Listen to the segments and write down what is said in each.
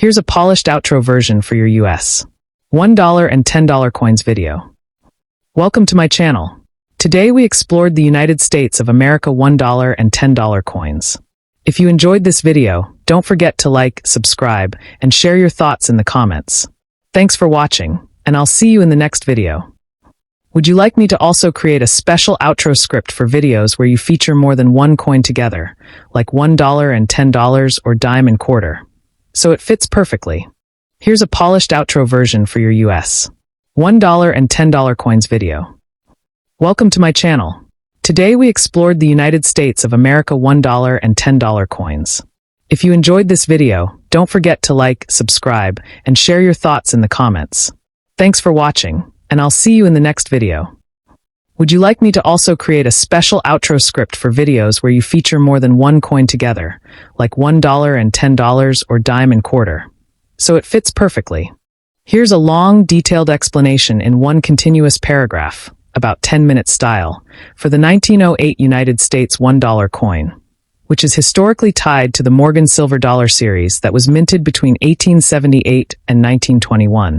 Here's a polished outro version for your US $1 and $10 coins video. Welcome to my channel. Today we explored the United States of America $1 and $10 coins. If you enjoyed this video, don't forget to like, subscribe, and share your thoughts in the comments. Thanks for watching, and I'll see you in the next video. Would you like me to also create a special outro script for videos where you feature more than one coin together, like $1 and $10 or dime and quarter? So it fits perfectly. Here's a polished outro version for your US $1 and $10 coins video. Welcome to my channel. Today we explored the United States of America $1 and $10 coins. If you enjoyed this video, don't forget to like, subscribe, and share your thoughts in the comments. Thanks for watching, and I'll see you in the next video. Would you like me to also create a special outro script for videos where you feature more than one coin together, like $1 and $10 or dime and quarter? So it fits perfectly. Here's a long, detailed explanation in one continuous paragraph, about 10-minute style, for the 1908 United States $1 coin, which is historically tied to the Morgan silver dollar series that was minted between 1878 and 1921.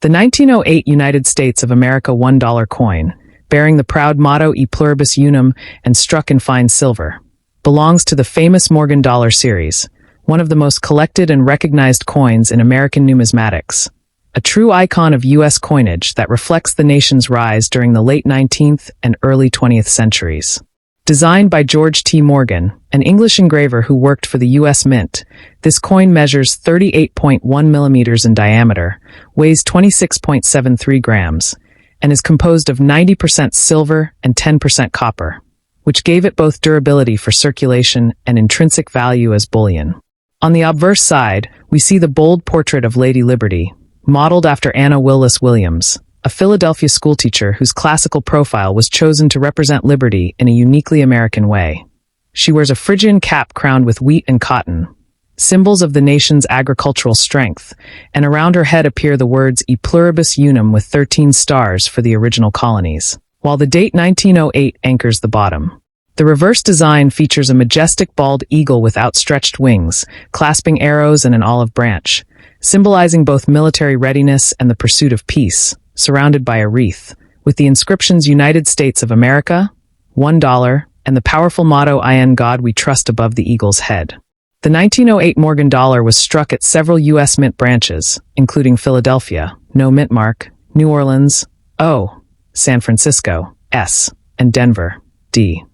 The 1908 United States of America $1 coin, bearing the proud motto E pluribus unum and struck in fine silver, belongs to the famous Morgan dollar series, one of the most collected and recognized coins in American numismatics, a true icon of U.S. coinage that reflects the nation's rise during the late 19th and early 20th centuries. Designed by George T. Morgan, an English engraver who worked for the U.S. Mint, this coin measures 38.1 millimeters in diameter, weighs 26.73 grams, and is composed of 90% silver and 10% copper, which gave it both durability for circulation and intrinsic value as bullion. On the obverse side, we see the bold portrait of Lady Liberty, modeled after Anna Willis Williams, a Philadelphia schoolteacher whose classical profile was chosen to represent liberty in a uniquely American way. She wears a Phrygian cap crowned with wheat and cotton, symbols of the nation's agricultural strength, and around her head appear the words E pluribus unum with 13 stars for the original colonies, while the date 1908 anchors the bottom. The reverse design features a majestic bald eagle with outstretched wings, clasping arrows and an olive branch, symbolizing both military readiness and the pursuit of peace, surrounded by a wreath, with the inscriptions United States of America, $1, and the powerful motto I in God We Trust above the eagle's head. The 1908 Morgan dollar was struck at several U.S. Mint branches, including Philadelphia, No Mint Mark, New Orleans, O, San Francisco, S, and Denver, D.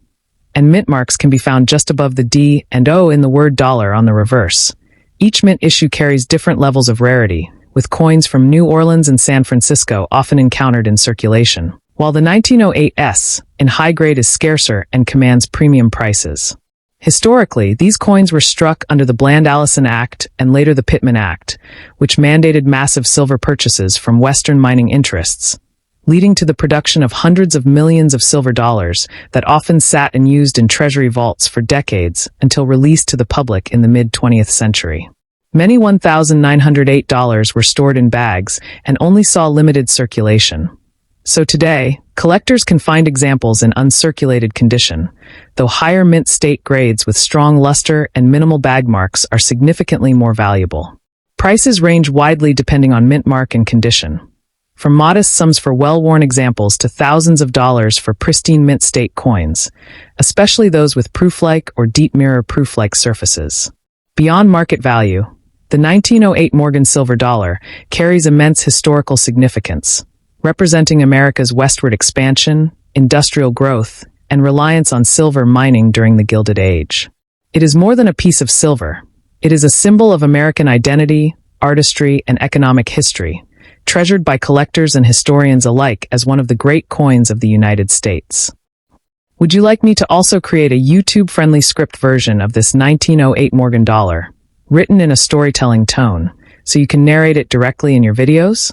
And mint marks can be found just above the D and O in the word dollar on the reverse. Each mint issue carries different levels of rarity, with coins from New Orleans and San Francisco often encountered in circulation, while the 1908 S in high grade is scarcer and commands premium prices. Historically, these coins were struck under the Bland-Allison Act and later the Pittman Act, which mandated massive silver purchases from Western mining interests, leading to the production of hundreds of millions of silver dollars that often sat and used in treasury vaults for decades until released to the public in the mid-20th century. Many $1,908 were stored in bags and only saw limited circulation. So today, collectors can find examples in uncirculated condition, though higher mint state grades with strong luster and minimal bag marks are significantly more valuable. Prices range widely depending on mint mark and condition, from modest sums for well-worn examples to thousands of dollars for pristine mint state coins, especially those with proof-like or deep mirror proof-like surfaces. Beyond market value, the 1908 Morgan silver dollar carries immense historical significance, representing America's westward expansion, industrial growth, and reliance on silver mining during the Gilded Age. It is more than a piece of silver. It is a symbol of American identity, artistry, and economic history, treasured by collectors and historians alike as one of the great coins of the United States. Would you like me to also create a YouTube-friendly script version of this 1908 Morgan dollar, written in a storytelling tone, so you can narrate it directly in your videos?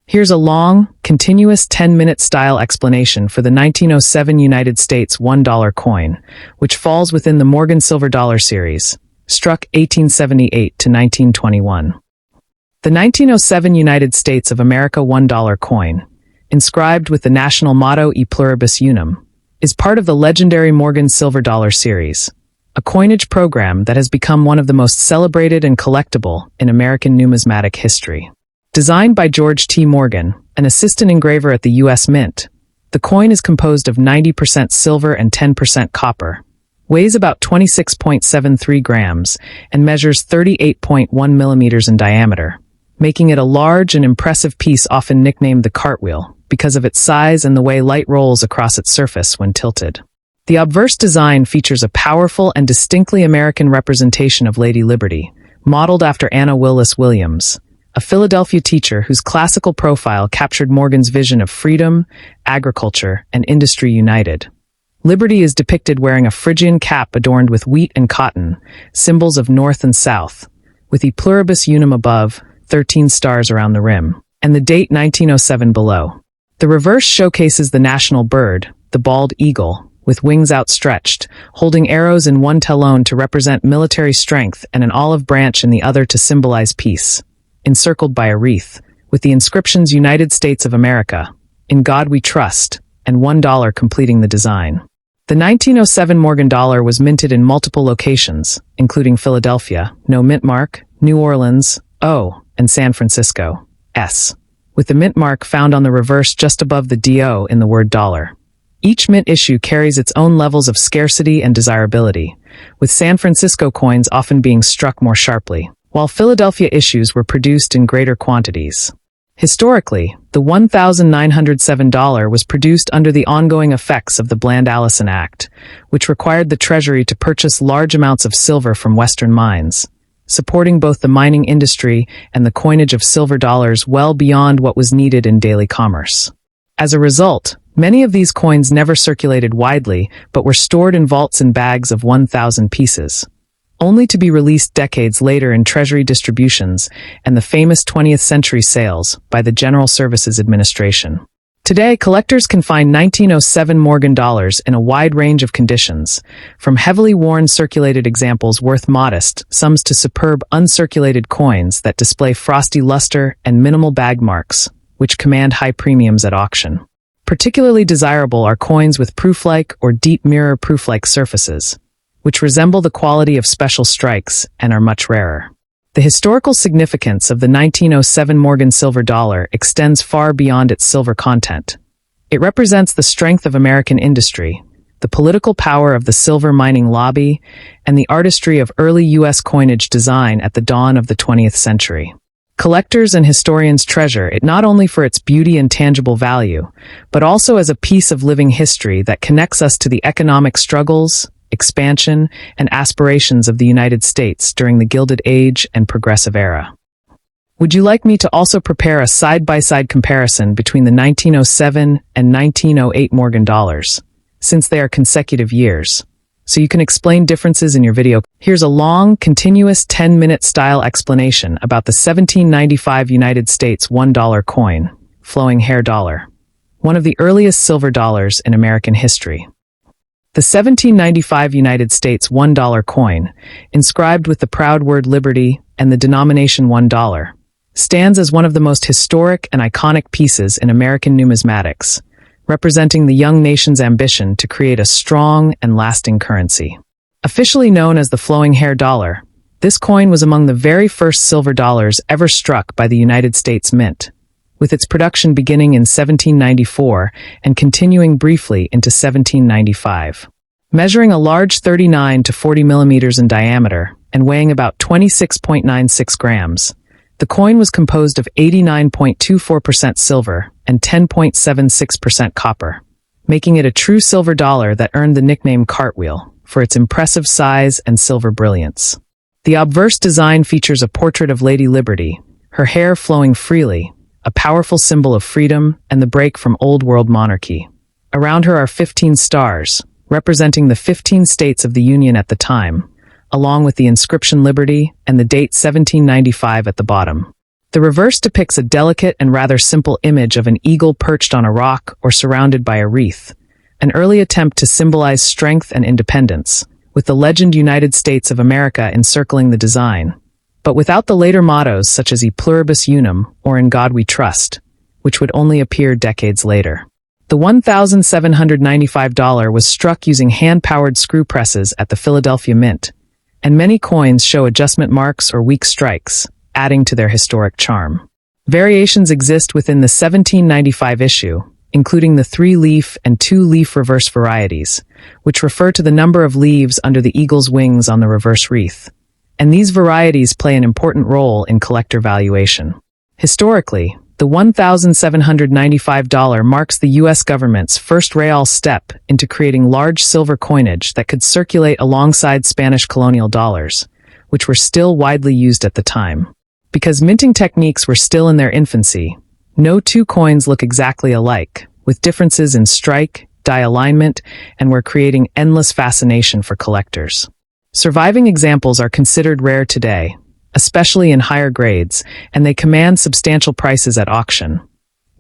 Here's a long, continuous 10-minute style explanation for the 1907 United States $1 coin, which falls within the Morgan silver dollar series, struck 1878 to 1921. The 1907 United States of America $1 coin, inscribed with the national motto E pluribus unum, is part of the legendary Morgan silver dollar series, a coinage program that has become one of the most celebrated and collectible in American numismatic history. Designed by George T. Morgan, an assistant engraver at the U.S. Mint, the coin is composed of 90% silver and 10% copper, weighs about 26.73 grams, and measures 38.1 millimeters in diameter, making it a large and impressive piece often nicknamed the cartwheel because of its size and the way light rolls across its surface when tilted. The obverse design features a powerful and distinctly American representation of Lady Liberty, modeled after Anna Willis Williams, a Philadelphia teacher whose classical profile captured Morgan's vision of freedom, agriculture, and industry united. Liberty is depicted wearing a Phrygian cap adorned with wheat and cotton, symbols of North and South, with E pluribus unum above, 13 stars around the rim, and the date 1907 below. The reverse showcases the national bird, the bald eagle, with wings outstretched, holding arrows in one talon to represent military strength and an olive branch in the other to symbolize peace, encircled by a wreath, with the inscriptions United States of America, In God We Trust, and $1 completing the design. The 1907 Morgan dollar was minted in multiple locations, including Philadelphia, no mint mark, New Orleans, O, and San Francisco, S, with the mint mark found on the reverse just above the DO in the word dollar. Each mint issue carries its own levels of scarcity and desirability, with San Francisco coins often being struck more sharply, while Philadelphia issues were produced in greater quantities. Historically, the $1,907 was produced under the ongoing effects of the Bland-Allison Act, which required the Treasury to purchase large amounts of silver from Western mines, supporting both the mining industry and the coinage of silver dollars well beyond what was needed in daily commerce. As a result, many of these coins never circulated widely but were stored in vaults and bags of 1,000 pieces, only to be released decades later in Treasury distributions and the famous 20th century sales by the General Services Administration. Today, collectors can find 1907 Morgan dollars in a wide range of conditions, from heavily worn circulated examples worth modest sums to superb uncirculated coins that display frosty luster and minimal bag marks, which command high premiums at auction. Particularly desirable are coins with proof-like or deep mirror proof-like surfaces, which resemble the quality of special strikes and are much rarer. The historical significance of the 1907 Morgan silver dollar extends far beyond its silver content. It represents the strength of American industry, the political power of the silver mining lobby, and the artistry of early U.S. coinage design at the dawn of the 20th century. Collectors and historians treasure it not only for its beauty and tangible value, but also as a piece of living history that connects us to the economic struggles, expansion, and aspirations of the United States during the Gilded Age and Progressive Era. Would you like me to also prepare a side-by-side comparison between the 1907 and 1908 Morgan dollars, since they are consecutive years, so you can explain differences in your video? Here's a long, continuous 10-minute style explanation about the 1795 United States $1 coin, flowing hair dollar, one of the earliest silver dollars in American history. The 1795 United States $1 coin, inscribed with the proud word liberty and the denomination $1, stands as one of the most historic and iconic pieces in American numismatics, representing the young nation's ambition to create a strong and lasting currency. Officially known as the flowing hair dollar, this coin was among the very first silver dollars ever struck by the United States Mint, with its production beginning in 1794 and continuing briefly into 1795. Measuring a large 39 to 40 millimeters in diameter and weighing about 26.96 grams, the coin was composed of 89.24% silver and 10.76% copper, making it a true silver dollar that earned the nickname cartwheel for its impressive size and silver brilliance. The obverse design features a portrait of Lady Liberty, her hair flowing freely, a powerful symbol of freedom and the break from old-world monarchy. Around her are 15 stars, representing the 15 states of the Union at the time, along with the inscription Liberty and the date 1795 at the bottom. The reverse depicts a delicate and rather simple image of an eagle perched on a rock or surrounded by a wreath, an early attempt to symbolize strength and independence, with the legend United States of America encircling the design, but without the later mottos such as E pluribus unum or In God We Trust, which would only appear decades later. The $1,795 was struck using hand-powered screw presses at the Philadelphia Mint, and many coins show adjustment marks or weak strikes, adding to their historic charm. Variations exist within the 1795 issue, including the 3-leaf and 2-leaf reverse varieties, which refer to the number of leaves under the eagle's wings on the reverse wreath. And these varieties play an important role in collector valuation. Historically, the $1,795 marks the U.S. government's first real step into creating large silver coinage that could circulate alongside Spanish colonial dollars, which were still widely used at the time. Because minting techniques were still in their infancy, no two coins look exactly alike, with differences in strike, die alignment, and were creating endless fascination for collectors. Surviving examples are considered rare today, especially in higher grades, and they command substantial prices at auction,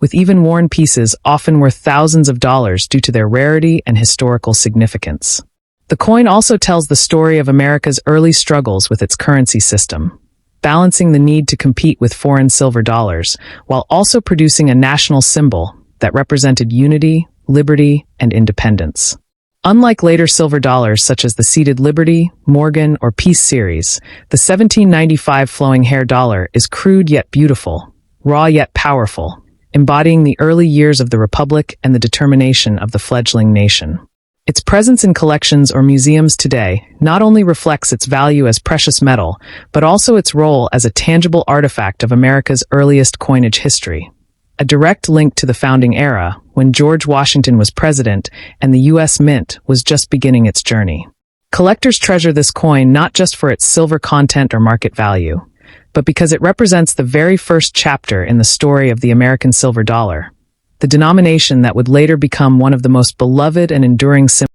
with even worn pieces often worth thousands of dollars due to their rarity and historical significance. The coin also tells the story of America's early struggles with its currency system, balancing the need to compete with foreign silver dollars, while also producing a national symbol that represented unity, liberty, and independence. Unlike later silver dollars such as the seated Liberty, Morgan, or Peace series, the 1795 flowing hair dollar is crude yet beautiful, raw yet powerful, embodying the early years of the Republic and the determination of the fledgling nation. Its presence in collections or museums today not only reflects its value as precious metal, but also its role as a tangible artifact of America's earliest coinage history. A direct link to the founding era, when George Washington was president and the U.S. Mint was just beginning its journey. Collectors treasure this coin not just for its silver content or market value, but because it represents the very first chapter in the story of the American silver dollar, the denomination that would later become one of the most beloved and enduring symbols